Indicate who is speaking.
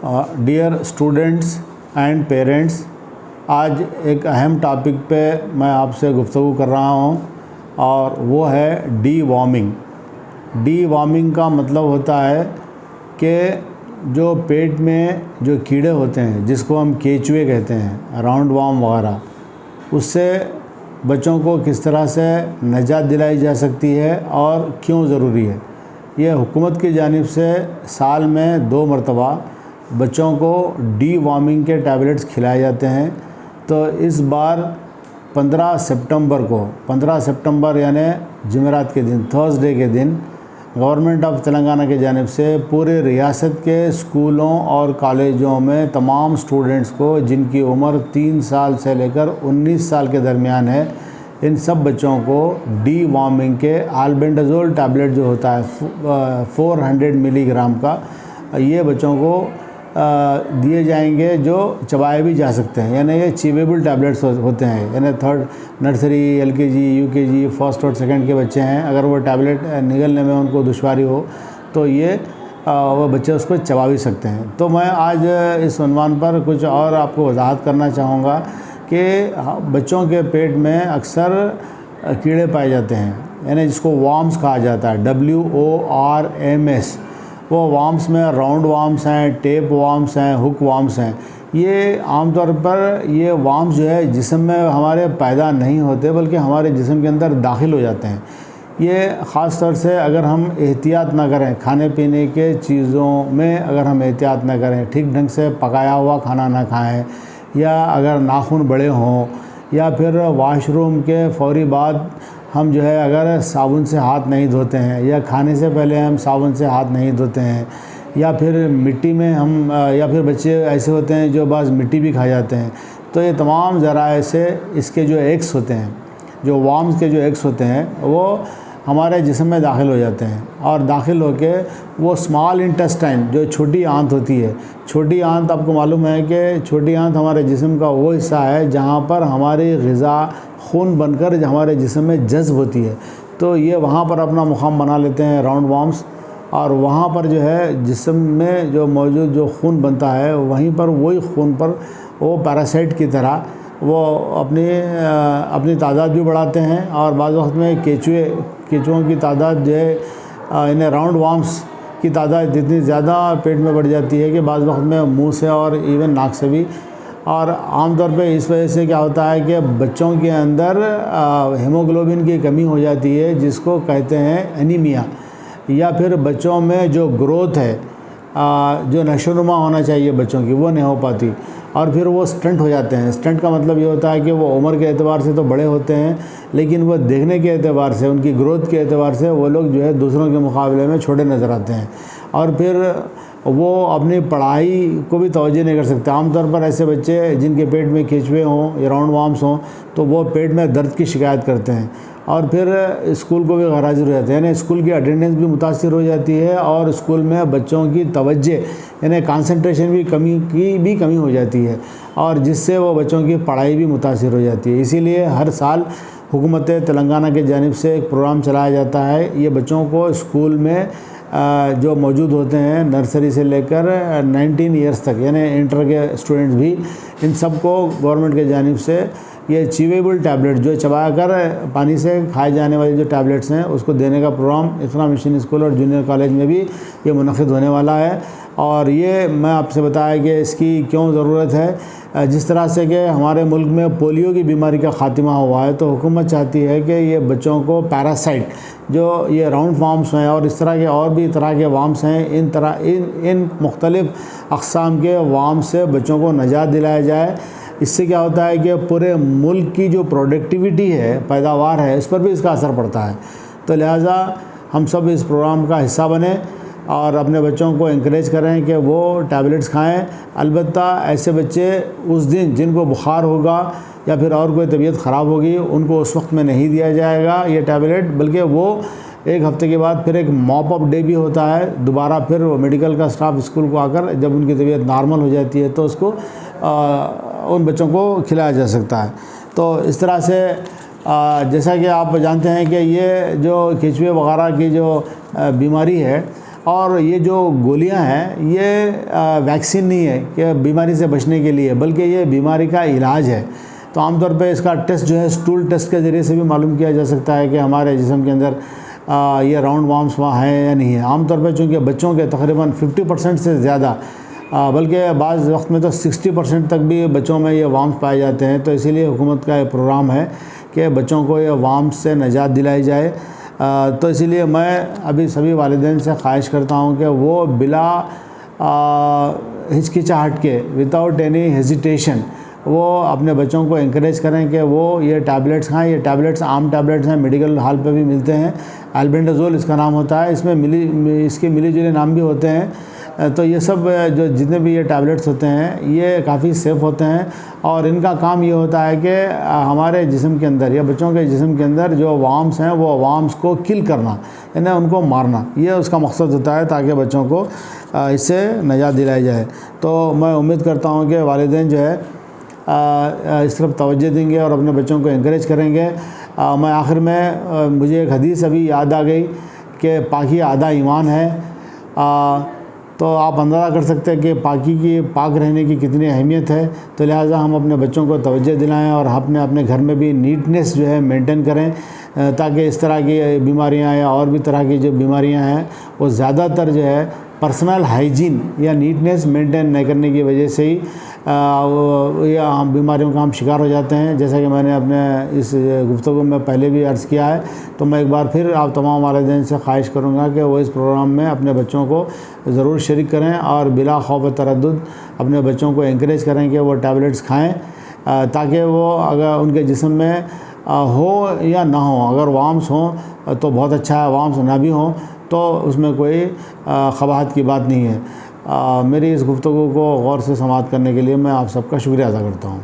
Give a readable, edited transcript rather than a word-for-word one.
Speaker 1: Dear students and parents, आज एक अहम टॉपिक पे मैं आपसे गुफ्तगू कर रहा हूँ और वो है डी वॉर्मिंग। डी वॉर्मिंग का मतलब होता है कि जो पेट में जो कीड़े होते हैं जिसको हम केचुए कहते हैं, राउंड वॉर्म वगैरह, उससे बच्चों को किस तरह से निजात दिलाई जा सकती है और क्यों ज़रूरी है। ये हुकूमत की जानिब से साल में 2 मरतबा बच्चों को डी वॉर्मिंग के टैबलेट्स खिलाए जाते हैं। तो इस बार 15 सितंबर यानी जुमेरात के दिन, थर्सडे के दिन, गवर्नमेंट ऑफ तेलंगाना की जानिब से पूरे रियासत के स्कूलों और कॉलेजों में तमाम स्टूडेंट्स को जिनकी उम्र 3 साल से लेकर 19 साल के दरमियान है, इन सब बच्चों को डी वॉर्मिंग के आल्बेंडाजोल टैबलेट जो होता है 400 मिलीग्राम का, ये बच्चों को दिए जाएंगे जो चबाए भी जा सकते हैं, यानी ये चीवेबल टैबलेट्स होते हैं। यानी third nursery, LKG, UKG, first और सेकंड के बच्चे हैं, अगर वो टैबलेट निगलने में उनको दुश्वारी हो तो ये वो बच्चे उसको चबा भी सकते हैं। तो मैं आज इस उन्वान पर कुछ और आपको वजाहत करना चाहूँगा कि बच्चों के पेट में अक्सर कीड़े पाए जाते हैं, यानी जिसको वॉर्म्स कहा जाता है, WORMS। वो वॉर्म्स में राउंड वॉर्म्स हैं, टेप वॉर्म्स हैं, हुक वॉर्म्स हैं। ये आमतौर पर ये वॉर्म्स जो है जिस्म में हमारे पैदा नहीं होते बल्कि हमारे जिस्म के अंदर दाखिल हो जाते हैं। ये ख़ास तौर से अगर हम एहतियात ना करें, खाने पीने के चीज़ों में अगर हम एहतियात ना करें, ठीक ढंग से पकाया हुआ खाना ना खाएं, या अगर नाखून बड़े हों, या फिर वॉशरूम के फ़ौरी बाद हम जो है अगर साबुन से हाथ नहीं धोते हैं, या खाने से पहले हम साबुन से हाथ नहीं धोते हैं, या फिर मिट्टी में हम या फिर बच्चे ऐसे होते हैं जो बाज़ मिट्टी भी खा जाते हैं, तो ये तमाम ज़राए से इसके जो एग्स होते हैं, जो वॉर्म्स के जो एग्स होते हैं, वो हमारे जिस्म में दाखिल हो जाते हैं और दाखिल होके वो स्मॉल इंटेस्टाइन, जो छोटी आंत होती है, छोटी आंत, आपको मालूम है कि छोटी आंत हमारे जिस्म का वो हिस्सा है जहाँ पर हमारी ग़िज़ा खून बनकर हमारे जिस्म में जज़्ब होती है। तो ये वहाँ पर अपना मुकाम बना लेते हैं राउंड वॉर्म्स, और वहाँ पर जो है जिस्म में जो मौजूद जो खून बनता है, वहीं पर वही खून पर वो पैरासाइट की तरह वो अपनी तादाद भी बढ़ाते हैं। और बाज़ वक्त में केचुओं की तादाद जो है, इन्हें राउंड वॉर्म्स की तादाद इतनी ज़्यादा पेट में बढ़ जाती है कि बाज़ वक्त में मुंह से और इवन नाक से भी। और आमतौर पे इस वजह से क्या होता है कि बच्चों के अंदर हीमोग्लोबिन की कमी हो जाती है, जिसको कहते हैं एनीमिया, या फिर बच्चों में जो ग्रोथ है, जो नशोनुमा होना चाहिए बच्चों की, वो नहीं हो पाती, और फिर वो स्टंट हो जाते हैं। स्टंट का मतलब ये होता है कि वो उम्र के एतबार से तो बड़े होते हैं, लेकिन वो देखने के एतबार से, उनकी ग्रोथ के एतबार से वो लोग जो है दूसरों के मुकाबले में छोटे नज़र आते हैं, और फिर वो अपनी पढ़ाई को भी तवज्जो नहीं कर सकते। आमतौर पर ऐसे बच्चे जिनके पेट में केचुए हों या राउंड वॉर्म्स हों, तो वो पेट में दर्द की शिकायत करते हैं और फिर स्कूल को भी गैरहाजिर हो जाते हैं, यानी स्कूल की अटेंडेंस भी मुतासिर हो जाती है, और स्कूल में बच्चों की तवज्जो यानी कंसंट्रेशन भी कमी हो जाती है, और जिससे वो बच्चों की पढ़ाई भी मुतासिर हो जाती है। इसीलिए हर साल हुकूमत तेलंगाना की जानिब से एक प्रोग्राम चलाया जाता है। ये बच्चों को स्कूल में जो मौजूद होते हैं नर्सरी से लेकर 19 ईयर्स तक, यानी इंटर के स्टूडेंट्स भी, इन सब को गवर्नमेंट के जानिब से ये चीवेबल टैबलेट, जो चबा कर पानी से खाए जाने वाले जो टैबलेट्स हैं, उसको देने का प्रोग्राम इकरा मिशन स्कूल और जूनियर कॉलेज में भी ये मुनक़िद होने वाला है। और ये मैं आपसे बताया कि इसकी क्यों ज़रूरत है। जिस तरह से कि हमारे मुल्क में पोलियो की बीमारी का ख़ात्मा हुआ है, तो हुकूमत चाहती है कि ये बच्चों को पैरासाइट, जो ये राउंड वॉर्म्स हैं और इस तरह के और भी तरह के वॉर्म्स हैं, इन मुख्तलिफ़ अक़साम के वॉर्म्स से बच्चों को निजात दिलाया जाए। इससे क्या होता है कि पूरे मुल्क की जो प्रोडक्टिविटी है, पैदावार है, इस पर भी इसका असर पड़ता है। तो लिहाजा हम सब इस प्रोग्राम का हिस्सा बने और अपने बच्चों को इंकरेज करें कि वो टैबलेट्स खाएं। अलबत्ता ऐसे बच्चे उस दिन जिनको बुखार होगा या फिर और कोई तबीयत ख़राब होगी, उनको उस वक्त में नहीं दिया जाएगा ये टैबलेट, बल्कि वो 1 हफ़्ते के बाद फिर एक मॉप अप डे भी होता है। दोबारा फिर वो मेडिकल का स्टाफ स्कूल को आकर जब उनकी तबीयत नॉर्मल हो जाती है तो उसको उन बच्चों को खिलाया जा सकता है। तो इस तरह से जैसा कि आप जानते हैं कि ये जो केचुए वगैरह की जो बीमारी है, और ये जो गोलियां हैं ये वैक्सीन नहीं है कि बीमारी से बचने के लिए, बल्कि ये बीमारी का इलाज है। तो आमतौर पे इसका टेस्ट जो है स्टूल टेस्ट के ज़रिए से भी मालूम किया जा सकता है कि हमारे जिस्म के अंदर ये राउंड वार्म्स वहाँ हैं या नहीं है। आमतौर पे चूँकि बच्चों के तकरीबन 50% से ज़्यादा, बल्कि बाज़ वक्त में तो 60% तक भी बच्चों में ये वार्म्स पाए जाते हैं, तो इसीलिए हुकूमत का ये प्रोग्राम है कि बच्चों को ये वार्म्स से निजात दिलाई जाए। तो इसीलिए मैं अभी सभी वालिदैन से ख्वाहिश करता हूँ कि वो बिला हिचकिचाहट के, विदाउट एनी हेजिटेशन, वो अपने बच्चों को इंकरेज करें कि वो ये टैबलेट्स खाएं। ये टैबलेट्स आम टैबलेट्स हैं, मेडिकल हॉल पे भी मिलते हैं। एल्बेंडाजोल इसका नाम होता है, इसमें इसके मिली जुले नाम भी होते हैं। तो ये सब जो जितने भी ये टैबलेट्स होते हैं ये काफ़ी सेफ़ होते हैं और इनका काम ये होता है कि हमारे जिस्म के अंदर या बच्चों के जिस्म के अंदर जो वार्म्स हैं वो वार्म्स को किल करना, यानी उनको मारना, ये उसका मकसद होता है ताकि बच्चों को इससे निजात दिलाई जाए। तो मैं उम्मीद करता हूँ कि वालिदैन जो है इस तरफ तवज्जो देंगे और अपने बच्चों को इंकरेज करेंगे। मैं आखिर में मुझे एक हदीस अभी याद आ गई कि पाकी आधा ईमान है। तो आप अंदाज़ा कर सकते हैं कि पाकी की, पाक रहने की कितनी अहमियत है। तो लिहाजा हम अपने बच्चों को तवज्जो दिलाएं और अपने घर में भी नीटनेस जो है मेंटेन करें, ताकि इस तरह की बीमारियां या और भी तरह की जो बीमारियां हैं वो ज़्यादातर जो है पर्सनल हाइजीन या नीटनेस मेंटेन नहीं करने की वजह से ही या बीमारियों का हम शिकार हो जाते हैं। जैसा कि मैंने अपने इस गुफ्तगू में पहले भी अर्ज़ किया है, तो मैं एक बार फिर आप तमाम वालिदैन से ख्वाहिश करूँगा कि वो इस प्रोग्राम में अपने बच्चों को ज़रूर शरीक करें और बिला खौफ तरद्दुद अपने बच्चों को इंकरेज करें कि वो टैबलेट्स खाएँ, ताकि वो अगर उनके जिस्म में हो या ना हो, अगर वार्म्स हों तो बहुत अच्छा है, वार्म्स ना भी हों तो उसमें कोई ख़बाहत की बात नहीं है। मेरी इस गुफ्तगू को गौर से समाअत करने के लिए मैं आप सबका शुक्रिया अदा करता हूँ।